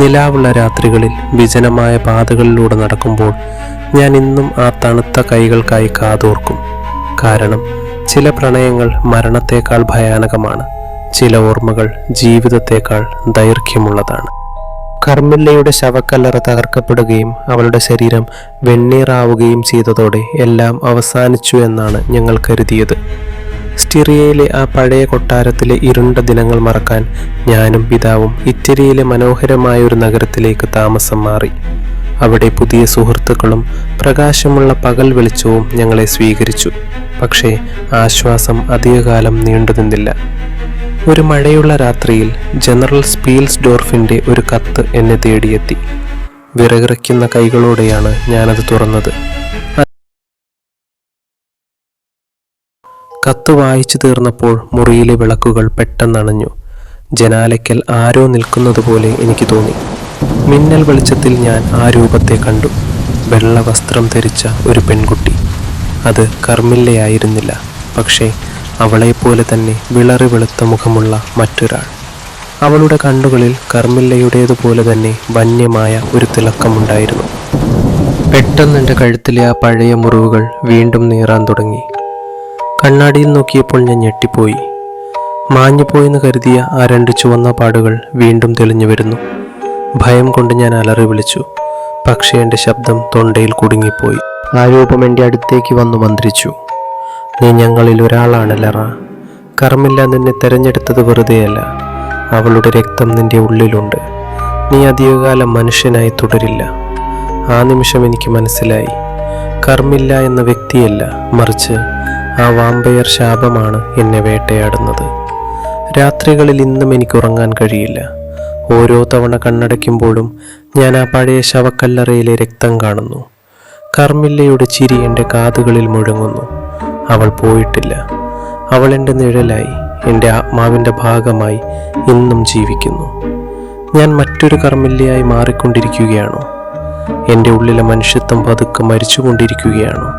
നിലാവുള്ള രാത്രികളിൽ വിജനമായ പാതകളിലൂടെ നടക്കുമ്പോൾ ഞാൻ ഇന്നും ആ തണുത്ത കൈകൾക്കായി കാതോർക്കും. കാരണം ചില പ്രണയങ്ങൾ മരണത്തേക്കാൾ ഭയാനകമാണ്, ചില ഓർമ്മകൾ ജീവിതത്തേക്കാൾ ദൈർഘ്യമുള്ളതാണ്. കർമില്ലയുടെ ശവക്കല്ലറ തകർക്കപ്പെടുകയും അവളുടെ ശരീരം വെണ്ണീറാവുകയും ചെയ്തതോടെ എല്ലാം അവസാനിച്ചു എന്നാണ് ഞങ്ങൾ കരുതിയത്. സ്റ്റിറിയയിലെ ആ പഴയ കൊട്ടാരത്തിലെ ഇരുണ്ട ദിനങ്ങൾ മറക്കാൻ ഞാനും പിതാവും ഇറ്റലിയിലെ മനോഹരമായ ഒരു നഗരത്തിലേക്ക് താമസം മാറി. അവിടെ പുതിയ സുഹൃത്തുക്കളും പ്രകാശമുള്ള പകൽ വെളിച്ചവും ഞങ്ങളെ സ്വീകരിച്ചു. പക്ഷേ ആശ്വാസം അധികകാലം നീണ്ടുനിന്നില്ല. ഒരു മഴയുള്ള രാത്രിയിൽ ജനറൽ സ്പീൽസ്ഡോർഫിൻ്റെ ഒരു കത്ത് എന്നെ തേടിയെത്തി. വിറകിറക്കുന്ന കൈകളോടെയാണ് ഞാനത് തുറന്നത്. കത്ത് വായിച്ചു തീർന്നപ്പോൾ മുറിയിലെ വിളക്കുകൾ പെട്ടെന്നണഞ്ഞു. ജനാലയ്ക്കൽ ആരോ നിൽക്കുന്നത് പോലെ എനിക്ക് തോന്നി. മിന്നൽ വെളിച്ചത്തിൽ ഞാൻ ആ രൂപത്തെ കണ്ടു. വെള്ള വസ്ത്രം ധരിച്ച ഒരു പെൺകുട്ടി. അത് കർമില്ലയായിരുന്നില്ല, പക്ഷേ അവളെപ്പോലെ തന്നെ വിളറി വെളുത്ത മുഖമുള്ള മറ്റൊരാൾ. അവളുടെ കണ്ണുകളിൽ കർമില്ലയുടേതുപോലെ തന്നെ വന്യമായ ഒരു തിളക്കമുണ്ടായിരുന്നു. പെട്ടെന്ന് എൻ്റെ കഴുത്തിലെ ആ പഴയ മുറിവുകൾ വീണ്ടും നീറാൻ തുടങ്ങി. കണ്ണാടിയിൽ നോക്കിയപ്പോൾ ഞാൻ ഞെട്ടിപ്പോയി. മാഞ്ഞുപോയെന്ന് കരുതിയ ആ 2 ചുവന്ന പാടുകൾ വീണ്ടും തെളിഞ്ഞു വരുന്നു. ഭയം കൊണ്ട് ഞാൻ അലറി വിളിച്ചു. പക്ഷേ എൻ്റെ ശബ്ദം തൊണ്ടയിൽ കുടുങ്ങിപ്പോയി. ആ രൂപം എൻ്റെ അടുത്തേക്ക് വന്നു മന്ത്രിച്ചു. നീ ഞങ്ങളിൽ ഒരാളാണ് ലെറ. കർമില്ല നിന്നെ തിരഞ്ഞെടുത്തത് വെറുതെയല്ല. അവളുടെ രക്തം നിന്റെ ഉള്ളിലുണ്ട്. നീ അധികകാലം മനുഷ്യനായി തുടരില്ല. ആ നിമിഷം എനിക്ക് മനസ്സിലായി, കർമില്ല എന്ന വ്യക്തിയല്ല, മറിച്ച് ആ വാമ്പയർ ശാപമാണ് എന്നെ വേട്ടയാടുന്നത്. രാത്രികളിൽ ഇന്നും എനിക്ക് ഉറങ്ങാൻ കഴിയില്ല. ഓരോ തവണ കണ്ണടയ്ക്കുമ്പോഴും ഞാൻ ആ പഴയ ശവക്കല്ലറയിലെ രക്തം കാണുന്നു. കർമില്ലയുടെ ചിരി എൻ്റെ കാതുകളിൽ മുഴങ്ങുന്നു. അവൾ പോയിട്ടില്ല. അവൾ എൻ്റെ നിഴലായി, എൻ്റെ ആത്മാവിൻ്റെ ഭാഗമായി ഇന്നും ജീവിക്കുന്നു. ഞാൻ മറ്റൊരു കർമില്ലയായി മാറിക്കൊണ്ടിരിക്കുകയാണോ? എൻ്റെ ഉള്ളിലെ മനുഷ്യത്വം പതുക്കെ മരിച്ചുകൊണ്ടിരിക്കുകയാണോ?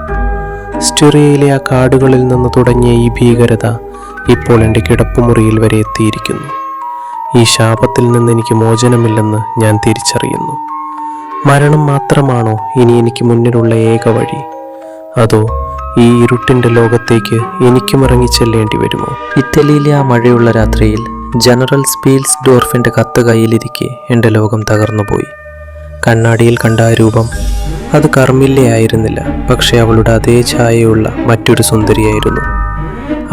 സ്റ്റിറിയയിലെ ആ കാടുകളിൽ നിന്ന് തുടങ്ങിയ ഈ ഭീകരത ഇപ്പോൾ എൻ്റെ കിടപ്പുമുറിയിൽ വരെ എത്തിയിരിക്കുന്നു. ഈ ശാപത്തിൽ നിന്ന് എനിക്ക് മോചനമില്ലെന്ന് ഞാൻ തിരിച്ചറിയുന്നു. മരണം മാത്രമാണോ ഇനി എനിക്ക് മുന്നിലുള്ള ഏക വഴി? അതോ ഈ ഇരുട്ടിൻ്റെ ലോകത്തേക്ക് എനിക്കും ഇറങ്ങിച്ചെല്ലേണ്ടി വരുമോ? ഇറ്റലിയിലെ ആ മഴയുള്ള രാത്രിയിൽ ജനറൽ സ്പീൽസ്ഡോർഫിൻ്റെ കത്ത് കയ്യിലിരിക്കെ എൻ്റെ ലോകം തകർന്നുപോയി. കണ്ണാടിയിൽ കണ്ട ആ രൂപം, അത് കർമില്ലയായിരുന്നില്ല, പക്ഷേ അവളുടെ അതേ ഛായയുള്ള മറ്റൊരു സുന്ദരിയായിരുന്നു.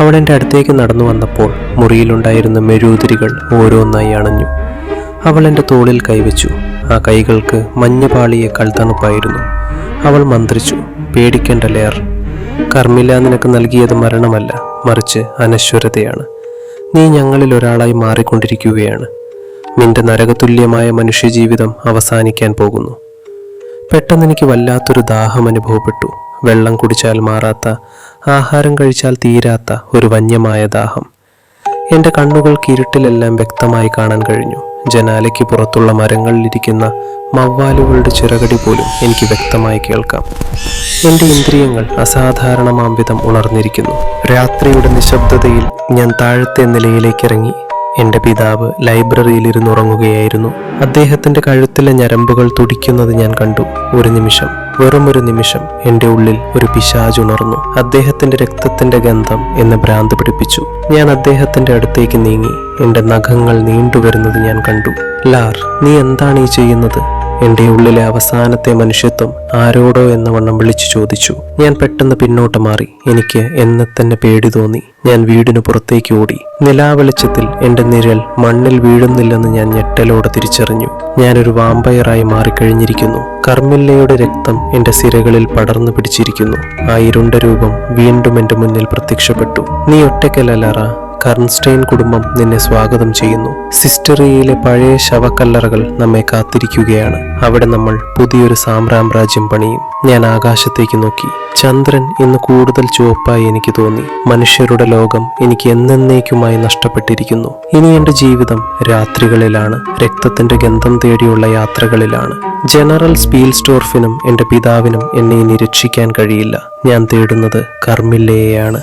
അവൾ എൻ്റെ അടുത്തേക്ക് നടന്നു വന്നപ്പോൾ മുറിയിലുണ്ടായിരുന്ന മെഴുകുതിരികൾ ഓരോന്നായി അണഞ്ഞു. അവൾ എൻ്റെ തോളിൽ കൈവച്ചു. ആ കൈകൾക്ക് മഞ്ഞുപാളിയേക്കാൾ തണുപ്പായിരുന്നു. അവൾ മന്ത്രിച്ചു, പേടിക്കേണ്ട ലെയർ. കർമില്ല നിനക്ക് നൽകിയത് മരണമല്ല, മറിച്ച് അനശ്വരതയാണ്. നീ ഞങ്ങളിൽ ഒരാളായി മാറിക്കൊണ്ടിരിക്കുകയാണ്. നിന്റെ നരകതുല്യമായ മനുഷ്യജീവിതം അവസാനിക്കാൻ പോകുന്നു. പെട്ടെന്ന് എനിക്ക് വല്ലാത്തൊരു ദാഹം അനുഭവപ്പെട്ടു. വെള്ളം കുടിച്ചാൽ മാറാത്ത, ആഹാരം കഴിച്ചാൽ തീരാത്ത ഒരു വന്യമായ ദാഹം. എൻ്റെ കണ്ണുകൾക്ക് ഇരുട്ടിലെല്ലാം വ്യക്തമായി കാണാൻ കഴിഞ്ഞു. ജനാലയ്ക്ക് പുറത്തുള്ള മരങ്ങളിലിരിക്കുന്ന മവ്വാലുകളുടെ ചിറകടി പോലും എനിക്ക് വ്യക്തമായി കേൾക്കാം. എൻ്റെ ഇന്ദ്രിയങ്ങൾ അസാധാരണമാംവിധം ഉണർന്നിരിക്കുന്നു. രാത്രിയുടെ നിശബ്ദതയിൽ ഞാൻ താഴത്തെ നിലയിലേക്കിറങ്ങി. എൻ്റെ പിതാവ് ലൈബ്രറിയിൽ ഉറങ്ങുകയായിരുന്നു. അദ്ദേഹത്തിൻ്റെ കഴുത്തിലെ ഞരമ്പുകൾ തുടിക്കുന്നത് ഞാൻ കണ്ടു. ഒരു നിമിഷം, വെറുമൊരു നിമിഷം, എൻ്റെ ഉള്ളിൽ ഒരു പിശാചുണർന്നു. അദ്ദേഹത്തിൻ്റെ രക്തത്തിൻ്റെ ഗന്ധം എന്നെ ഭ്രാന്ത് പിടിപ്പിച്ചു. ഞാൻ അദ്ദേഹത്തിൻ്റെ അടുത്തേക്ക് നീങ്ങി. എൻ്റെ നഖങ്ങൾ നീണ്ടുവരുന്നത് ഞാൻ കണ്ടു. ലാർ, നീ എന്താണ് ഈ ചെയ്യുന്നത്? എൻ്റെ ഉള്ളിലെ അവസാനത്തെ മനുഷ്യത്വം ആരോടോ എന്ന വണ്ണം വിളിച്ചു ചോദിച്ചു. ഞാൻ പെട്ടെന്ന് പിന്നോട്ട് മാറി. എനിക്ക് എന്നെ തന്നെ പേടി തോന്നി. ഞാൻ വീടിന് പുറത്തേക്ക് ഓടി. നിലാവെളിച്ചത്തിൽ എൻ്റെ നിഴൽ മണ്ണിൽ വീഴുന്നില്ലെന്ന് ഞാൻ ഞെട്ടലോടെ തിരിച്ചറിഞ്ഞു. ഞാനൊരു വാമ്പയറായി മാറിക്കഴിഞ്ഞിരിക്കുന്നു. കർമില്ലയുടെ രക്തം എൻ്റെ സിരകളിൽ പടർന്നു പിടിച്ചിരിക്കുന്നു. ആ ഇരുണ്ട രൂപം വീണ്ടും എൻ്റെ മുന്നിൽ പ്രത്യക്ഷപ്പെട്ടു. നീ ഒറ്റയ്ക്കല്ല ലെറ. കർൺസ്റ്റൈൻ കുടുംബം നിന്നെ സ്വാഗതം ചെയ്യുന്നു. സിസ്റ്ററിയയിലെ പഴയ ശവക്കല്ലറകൾ നമ്മെ കാത്തിരിക്കുകയാണ്. അവിടെ നമ്മൾ പുതിയൊരു സാമ്രാജ്യം പണിയും. ഞാൻ ആകാശത്തേക്ക് നോക്കി. ചന്ദ്രൻ ഇന്ന് കൂടുതൽ ചുവപ്പായി എനിക്ക് തോന്നി. മനുഷ്യരുടെ ലോകം എനിക്ക് എന്നേക്കുമായി നഷ്ടപ്പെട്ടിരിക്കുന്നു. ഇനി എൻ്റെ ജീവിതം രാത്രികളിലാണ്, രക്തത്തിന്റെ ഗന്ധം തേടിയുള്ള യാത്രകളിലാണ്. ജനറൽ സ്പീൽസ്ഡോർഫിനും എൻ്റെ പിതാവിനും എന്നെ ഇനി രക്ഷിക്കാൻ കഴിയില്ല. ഞാൻ തേടുന്നത് കർമില്ലയെയാണ്.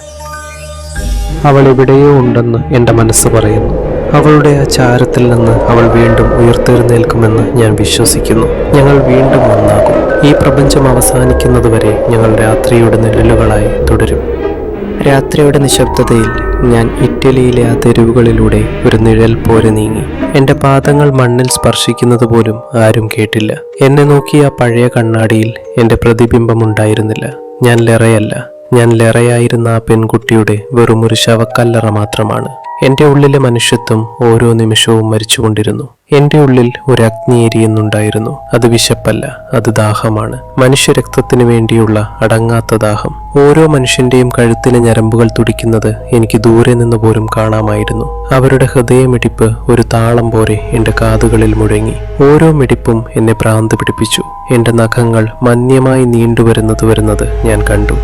അവൾ എവിടെയോ ഉണ്ടെന്ന് എൻ്റെ മനസ്സ് പറയുന്നു. അവളുടെ ആ ചാരത്തിൽ നിന്ന് അവൾ വീണ്ടും ഉയർത്തെഴുന്നേൽക്കുമെന്ന് ഞാൻ വിശ്വസിക്കുന്നു. ഞങ്ങൾ വീണ്ടും ഒന്നാകും. ഈ പ്രപഞ്ചം അവസാനിക്കുന്നതുവരെ ഞങ്ങൾ രാത്രിയുടെ നിഴലുകളായി തുടരും. രാത്രിയുടെ നിശബ്ദതയിൽ ഞാൻ ഇറ്റലിയിലെ ആ തെരുവുകളിലൂടെ ഒരു നിഴൽ പോലെ നീങ്ങി. എൻ്റെ പാദങ്ങൾ മണ്ണിൽ സ്പർശിക്കുന്നത് പോലും ആരും കേട്ടില്ല. എന്നെ നോക്കിയ ആ പഴയ കണ്ണാടിയിൽ എൻ്റെ പ്രതിബിംബമുണ്ടായിരുന്നില്ല. ഞാൻ ലെറയല്ല. ഞാൻ ലെറയായിരുന്ന ആ പെൺകുട്ടിയുടെ വെറുമൊരു ശവക്കല്ലറ മാത്രമാണ്. എൻ്റെ ഉള്ളിലെ മനുഷ്യത്വം ഓരോ നിമിഷവും മരിച്ചുകൊണ്ടിരുന്നു. എൻ്റെ ഉള്ളിൽ ഒരു അഗ്നി എരിയുന്നുണ്ടായിരുന്നു. അത് വിശപ്പല്ല, അത് ദാഹമാണ്. മനുഷ്യരക്തത്തിനു വേണ്ടിയുള്ള അടങ്ങാത്ത ദാഹം. ഓരോ മനുഷ്യന്റെയും കഴുത്തിലെ ഞരമ്പുകൾ തുടിക്കുന്നത് എനിക്ക് ദൂരെ നിന്ന് പോലും കാണാമായിരുന്നു. അവരുടെ ഹൃദയമിടിപ്പ് ഒരു താളം പോലെ എൻ്റെ കാതുകളിൽ മുഴങ്ങി. ഓരോ മിടിപ്പും എന്നെ ഭ്രാന്ത് പിടിപ്പിച്ചു. എൻ്റെ നഖങ്ങൾ മന്യമായി നീണ്ടുവരുന്നത് ഞാൻ കണ്ടു.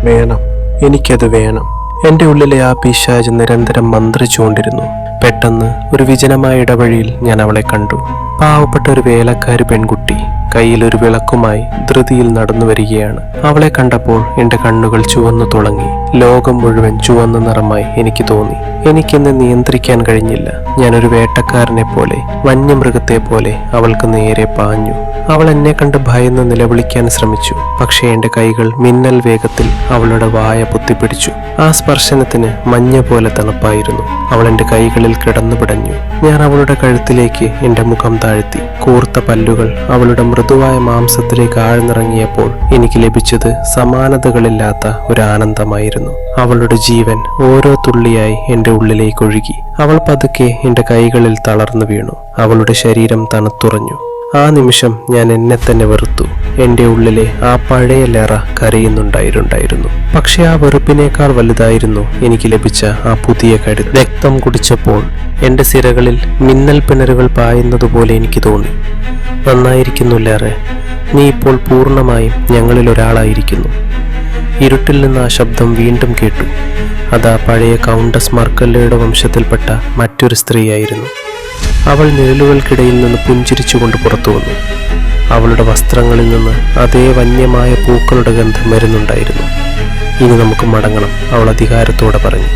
വേണം, എനിക്കത് വേണം. എൻ്റെ ഉള്ളിലെ ആ പിശാച് നിരന്തരം മന്ത്രിച്ചുകൊണ്ടിരുന്നു. പെട്ടെന്ന് ഒരു വിജനമായ ഇടവഴിയിൽ ഞാൻ അവളെ കണ്ടു. പാവപ്പെട്ട ഒരു വേലക്കാരി പെൺകുട്ടി കയ്യിൽ ഒരു വിളക്കുമായി ധൃതിയിൽ നടന്നു വരികയാണ്. അവളെ കണ്ടപ്പോൾ എൻ്റെ കണ്ണുകൾ ചുവന്നു തുടങ്ങി. ലോകം മുഴുവൻ ചുവന്ന നിറമായി എനിക്ക് തോന്നി. എനിക്കെന്നെ നിയന്ത്രിക്കാൻ കഴിഞ്ഞില്ല. ഞാനൊരു വേട്ടക്കാരനെ പോലെ, വന്യമൃഗത്തെ പോലെ അവൾക്ക് നേരെ പാഞ്ഞു. അവൾ എന്നെ കണ്ട് ഭയന്ന് നിലവിളിക്കാൻ ശ്രമിച്ചു. പക്ഷേ എൻ്റെ കൈകൾ മിന്നൽ വേഗത്തിൽ അവളുടെ വായ പൊത്തിപ്പിടിച്ചു. ആ സ്പർശനത്തിന് മഞ്ഞ പോലെ തണുപ്പായിരുന്നു. അവൾ എൻ്റെ കൈകളിൽ കിടന്നു പിടഞ്ഞു. ഞാൻ അവളുടെ കഴുത്തിലേക്ക് എൻ്റെ മുഖം താഴ്ത്തി. കൂർത്ത പല്ലുകൾ അവളുടെ മൃദുവായ മാംസത്തിലേക്ക് ആഴ്ന്നിറങ്ങിയപ്പോൾ എനിക്ക് ലഭിച്ചത് സമാനതകളില്ലാത്ത ഒരു ആനന്ദമായിരുന്നു. അവളുടെ ജീവൻ ഓരോ തുള്ളിയായി എൻ്റെ ഉള്ളിലേക്ക് ഒഴുകി. അവൾ പതുക്കെ എൻ്റെ കൈകളിൽ തളർന്നു വീണു. അവളുടെ ശരീരം തണുത്തുറഞ്ഞു. ആ നിമിഷം ഞാൻ എന്നെ തന്നെ വെറുത്തു. എൻ്റെ ഉള്ളിലെ ആ പഴയ ലെറ കരയുന്നുണ്ടായിരുന്നു. പക്ഷെ ആ വെറുപ്പിനേക്കാൾ വലുതായിരുന്നു എനിക്ക് ലഭിച്ച ആ പുതിയ കരുത്ത്. രക്തം കുടിച്ചപ്പോൾ എൻ്റെ സിരകളിൽ മിന്നൽ പിണരുകൾ പായുന്നതുപോലെ എനിക്ക് തോന്നി. നന്നായിരിക്കുന്നു ലെറെ, നീ ഇപ്പോൾ പൂർണ്ണമായും ഞങ്ങളിൽ ഒരാളായിരിക്കുന്നു. ഇരുട്ടിൽ നിന്ന് ആ ശബ്ദം വീണ്ടും കേട്ടു. അത് ആ പഴയ കൗണ്ടസ് മർക്കല്ലയുടെ വംശത്തിൽപ്പെട്ട മറ്റൊരു സ്ത്രീയായിരുന്നു. അവൾ നിഴലുകൾക്കിടയിൽ നിന്ന് പുഞ്ചിരിച്ചുകൊണ്ട് പുറത്തു വന്നു. അവളുടെ വസ്ത്രങ്ങളിൽ നിന്ന് അതേ വന്യമായ പൂക്കളുടെ ഗന്ധം വരുന്നുണ്ടായിരുന്നു. ഇനി നമുക്ക് മടങ്ങണം, അവൾ അധികാരത്തോടെ പറഞ്ഞു.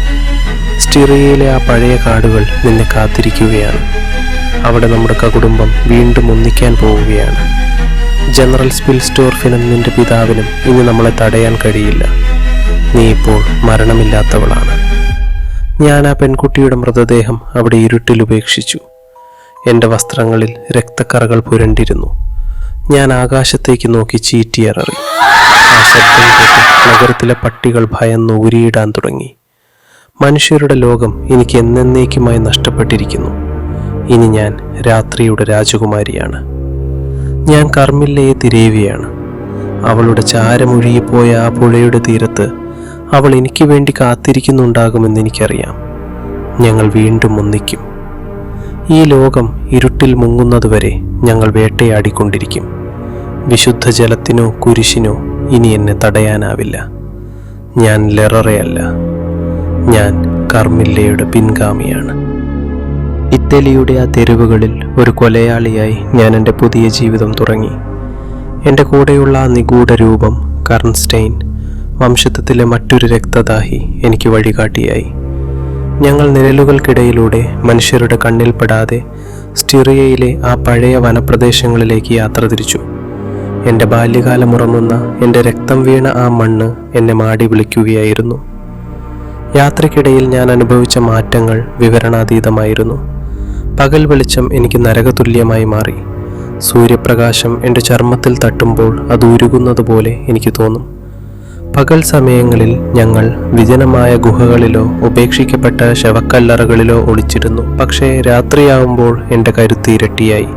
സ്റ്റിറിയയിലെ ആ പഴയ കാടുകൾ നിന്നെ കാത്തിരിക്കുകയാണ്. അവിടെ നമ്മുടെ കുടുംബം വീണ്ടും ഒന്നിക്കാൻ പോവുകയാണ്. ജനറൽ സ്പിൽസ്റ്റോർഫിനും നിന്റെ പിതാവിനും ഇനി നമ്മളെ തടയാൻ കഴിയില്ല. നീ ഇപ്പോൾ മരണമില്ലാത്തവളാണ്. ഞാൻ ആ പെൺകുട്ടിയുടെ മൃതദേഹം അവിടെ ഇരുട്ടിൽ ഉപേക്ഷിച്ചു. എൻ്റെ വസ്ത്രങ്ങളിൽ രക്തക്കറകൾ പുരണ്ടിരുന്നു. ഞാൻ ആകാശത്തേക്ക് നോക്കി ചീറ്റിയററി. ആ ശബ്ദം കേട്ട് നഗരത്തിലെ പട്ടികൾ ഭയന്ന് ഊരിയിടാൻ തുടങ്ങി. മനുഷ്യരുടെ ലോകം എനിക്ക് എന്നേക്കുമായി നഷ്ടപ്പെട്ടിരിക്കുന്നു. ഇനി ഞാൻ രാത്രിയുടെ രാജകുമാരിയാണ്. ഞാൻ കർമില്ലയെ തിരയുകയാണ്. അവളുടെ ചാരമൊഴുകിപ്പോയ ആ പുഴയുടെ തീരത്ത് അവൾ എനിക്ക് വേണ്ടി കാത്തിരിക്കുന്നുണ്ടാകുമെന്ന് എനിക്കറിയാം. ഞങ്ങൾ വീണ്ടും ഒന്നിക്കും. ഈ ലോകം ഇരുട്ടിൽ മുങ്ങുന്നതുവരെ ഞങ്ങൾ വേട്ടയാടിക്കൊണ്ടിരിക്കും. വിശുദ്ധ ജലത്തിനോ കുരിശിനോ ഇനി എന്നെ തടയാനാവില്ല. ഞാൻ ലെററയല്ല, ഞാൻ കർമില്ലയുടെ പിൻഗാമിയാണ്. ഇറ്റലിയുടെ ആ തെരുവുകളിൽ ഒരു കൊലയാളിയായി ഞാൻ എൻ്റെ പുതിയ ജീവിതം തുടങ്ങി. എൻ്റെ കൂടെയുള്ള ആ നിഗൂഢ രൂപം കർൺസ്റ്റൈൻ, വംശത്വത്തിലെ മറ്റൊരു രക്തദാഹി, എനിക്ക് വഴികാട്ടിയായി. ഞങ്ങൾ നിഴലുകൾക്കിടയിലൂടെ മനുഷ്യരുടെ കണ്ണിൽപ്പെടാതെ സ്റ്റിറിയയിലെ ആ പഴയ വനപ്രദേശങ്ങളിലേക്ക് യാത്ര തിരിച്ചു. എൻ്റെ ബാല്യകാലം ഉറങ്ങുന്ന എൻ്റെ രക്തം വീണ ആ മണ്ണ് എന്നെ മാടി വിളിക്കുകയായിരുന്നു. യാത്രയ്ക്കിടയിൽ ഞാൻ അനുഭവിച്ച മാറ്റങ്ങൾ വിവരണാതീതമായിരുന്നു. പകൽ വെളിച്ചം എനിക്ക് നരകതുല്യമായി മാറി. സൂര്യപ്രകാശം എൻ്റെ ചർമ്മത്തിൽ തട്ടുമ്പോൾ അത് ഉരുകുന്നത് പോലെ എനിക്ക് തോന്നും. പകൽ സമയങ്ങളിൽ ഞങ്ങൾ വിജനമായ ഗുഹകളിലോ ഉപേക്ഷിക്കപ്പെട്ട ശവക്കല്ലറകളിലോ ഒളിച്ചിരുന്നു. പക്ഷേ രാത്രിയാവുമ്പോൾ എൻ്റെ കരുത്ത് ഇരട്ടിയായി.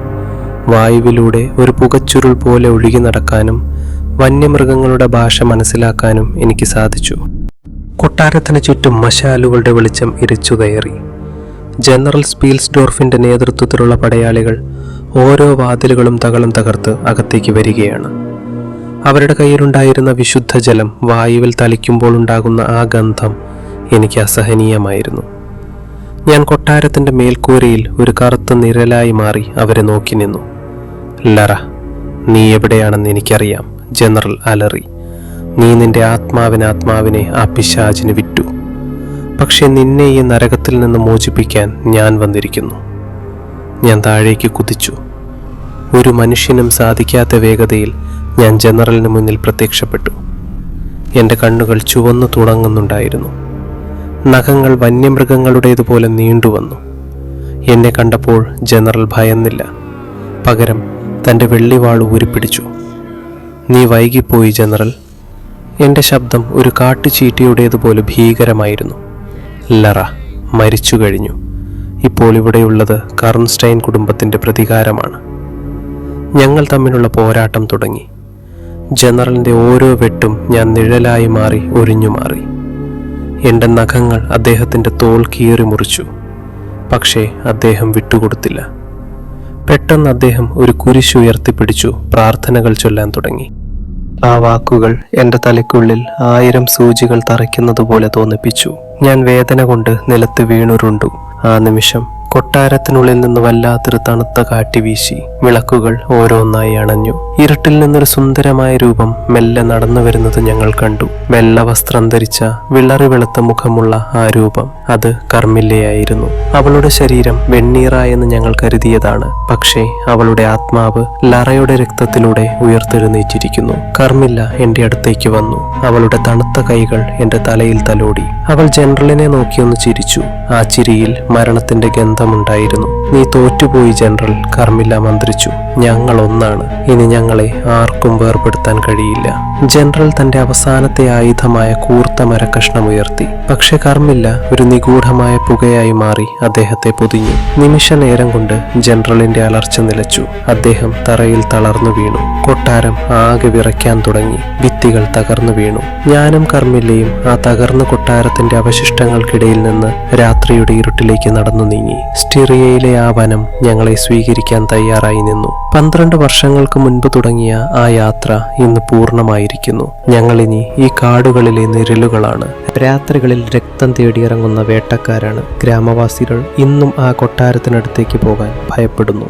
വായുവിലൂടെ ഒരു പുകച്ചുരുൾ പോലെ ഒഴുകി നടക്കാനും വന്യമൃഗങ്ങളുടെ ഭാഷ മനസ്സിലാക്കാനും എനിക്ക് സാധിച്ചു. കൊട്ടാരത്തിന് ചുറ്റും മശാലുകളുടെ വെളിച്ചം ഇരച്ചു കയറി. ജനറൽ സ്പീൽസ്ഡോർഫിൻ്റെ നേതൃത്വത്തിലുള്ള പടയാളികൾ ഓരോ വാതിലുകളും തകർത്ത് അകത്തേക്ക് വരികയാണ്. അവരുടെ കയ്യിലുണ്ടായിരുന്ന വിശുദ്ധ ജലം വായുവിൽ തളിക്കുമ്പോൾ ഉണ്ടാകുന്ന ആ ഗന്ധം എനിക്ക് അസഹനീയമായിരുന്നു. ഞാൻ കൊട്ടാരത്തിൻ്റെ മേൽക്കൂരയിൽ ഒരു കറുത്ത നിഴലായി മാറി അവരെ നോക്കി നിന്നു. ലറ, നീ എവിടെയാണെന്ന് എനിക്കറിയാം, ജനറൽ അലറി. നീ നിന്റെ ആത്മാവിനെ ആ പിശാചിന് വിറ്റു. പക്ഷെ നിന്നെ ഈ നരകത്തിൽ നിന്ന് മോചിപ്പിക്കാൻ ഞാൻ വന്നിരിക്കുന്നു. ഞാൻ താഴേക്ക് കുതിച്ചു. ഒരു മനുഷ്യനും സാധിക്കാത്ത വേഗതയിൽ ഞാൻ ജനറലിന് മുന്നിൽ പ്രത്യക്ഷപ്പെട്ടു. എൻ്റെ കണ്ണുകൾ ചുവന്നു തുടങ്ങുന്നുണ്ടായിരുന്നു. നഖങ്ങൾ വന്യമൃഗങ്ങളുടേതുപോലെ നീണ്ടുവന്നു. എന്നെ കണ്ടപ്പോൾ ജനറൽ ഭയന്നില്ല. പകരം തൻ്റെ വെള്ളിവാൾ ഊരിപ്പിടിച്ചു. നീ വൈകിപ്പോയി ജനറൽ. എൻ്റെ ശബ്ദം ഒരു കാട്ടുചീറ്റിയുടേതുപോലെ ഭീകരമായിരുന്നു. ലറ മരിച്ചു കഴിഞ്ഞു. ഇപ്പോൾ ഇവിടെയുള്ളത് കർൺസ്റ്റൈൻ കുടുംബത്തിൻ്റെ പ്രതികാരമാണ്. ഞങ്ങൾ തമ്മിലുള്ള പോരാട്ടം തുടങ്ങി. ജനറലിൻ്റെ ഓരോ വെട്ടും ഞാൻ നിഴലായി മാറി ഒരിഞ്ഞു മാറി. എൻ്റെ നഖങ്ങൾ അദ്ദേഹത്തിൻ്റെ തോൾ കീറി മുറിച്ചു. പക്ഷേ അദ്ദേഹം വിട്ടുകൊടുത്തില്ല. പെട്ടെന്ന് അദ്ദേഹം ഒരു കുരിശ് ഉയർത്തിപ്പിടിച്ചു പ്രാർത്ഥനകൾ ചൊല്ലാൻ തുടങ്ങി. ആ വാക്കുകൾ എൻ്റെ തലയ്ക്കുള്ളിൽ 1000 സൂചികൾ തറയ്ക്കുന്നത് പോലെ തോന്നിപ്പിച്ചു. ഞാൻ വേദന കൊണ്ട് നിലത്ത് വീണുരുണ്ടു. ആ നിമിഷം കൊട്ടാരത്തിനുള്ളിൽ നിന്ന് വല്ലാത്തൊരു തണുത്ത കാറ്റ് വീശി. വിളക്കുകൾ ഓരോന്നായി അണഞ്ഞു. ഇരുട്ടിൽ നിന്നൊരു സുന്ദരമായ രൂപം മെല്ലെ നടന്നു വരുന്നത് ഞങ്ങൾ കണ്ടു. വെള്ള വസ്ത്രം ധരിച്ച വിളറി വെളുത്ത മുഖമുള്ള ആ രൂപം, അത് കർമില്ലയായിരുന്നു. അവളുടെ ശരീരം വെണ്ണീറായെന്ന് ഞങ്ങൾ കരുതിയതാണ്. പക്ഷേ അവളുടെ ആത്മാവ് ലറയുടെ രക്തത്തിലൂടെ ഉയർത്തെഴുന്നേറ്റിരിക്കുന്നു. കർമില്ല എൻ്റെ അടുത്തേക്ക് വന്നു. അവളുടെ തണുത്ത കൈകൾ എൻ്റെ തലയിൽ തലോടി. അവൾ ജനറലിനെ നോക്കിയൊന്ന് ചിരിച്ചു. ആ ചിരിയിൽ മരണത്തിന്റെ ഗന്ധമുണ്ടായിരുന്നു. നീ തോറ്റുപോയി ജനറൽ, കർമില്ല മന്ത്രിച്ചു. ഞങ്ങൾ ഒന്നാണ്. ഇനി ഞങ്ങളെ ആർക്കും വേർപെടുത്താൻ കഴിയില്ല. ജനറൽ തന്റെ അവസാനത്തെ ആയുധമായ കൂർത്ത മരക്കഷ്ണം ഉയർത്തി. പക്ഷെ കർമില്ല ഒരു നിഗൂഢമായ പുകയായി മാറി അദ്ദേഹത്തെ പൊതിഞ്ഞു. നിമിഷ നേരം കൊണ്ട് ജനറലിന്റെ അലർച്ച നിലച്ചു. അദ്ദേഹം തറയിൽ തളർന്നു വീണു. കൊട്ടാരം ആകെ വിറയ്ക്കാൻ തുടങ്ങി. ഭിത്തികൾ തകർന്നു വീണു. ഞാനും കർമില്ലയും ആ തകർന്ന കൊട്ടാരത്തിന്റെ അവശിഷ്ടങ്ങൾക്കിടയിൽ നിന്ന് രാത്രിയുടെ ഇരുട്ടിലേക്ക് നടന്നു നീങ്ങി. സ്റ്റിറിയയിലെ ആ വനം ഞങ്ങളെ സ്വീകരിക്കാൻ തയ്യാറായി നിന്നു. 12 വർഷങ്ങൾക്ക് മുൻപ് തുടങ്ങിയ ആ യാത്ര ഇന്ന് പൂർണ്ണമായിരിക്കുന്നു. ഞങ്ങളിനി ഈ കാടുകളിലെ നിഴലുകളാണ്. രാത്രികളിൽ രക്തം തേടിയിറങ്ങുന്ന വേട്ടക്കാരാണ്. ഗ്രാമവാസികൾ ഇന്നും ആ കൊട്ടാരത്തിനടുത്തേക്ക് പോകാൻ ഭയപ്പെടുന്നു.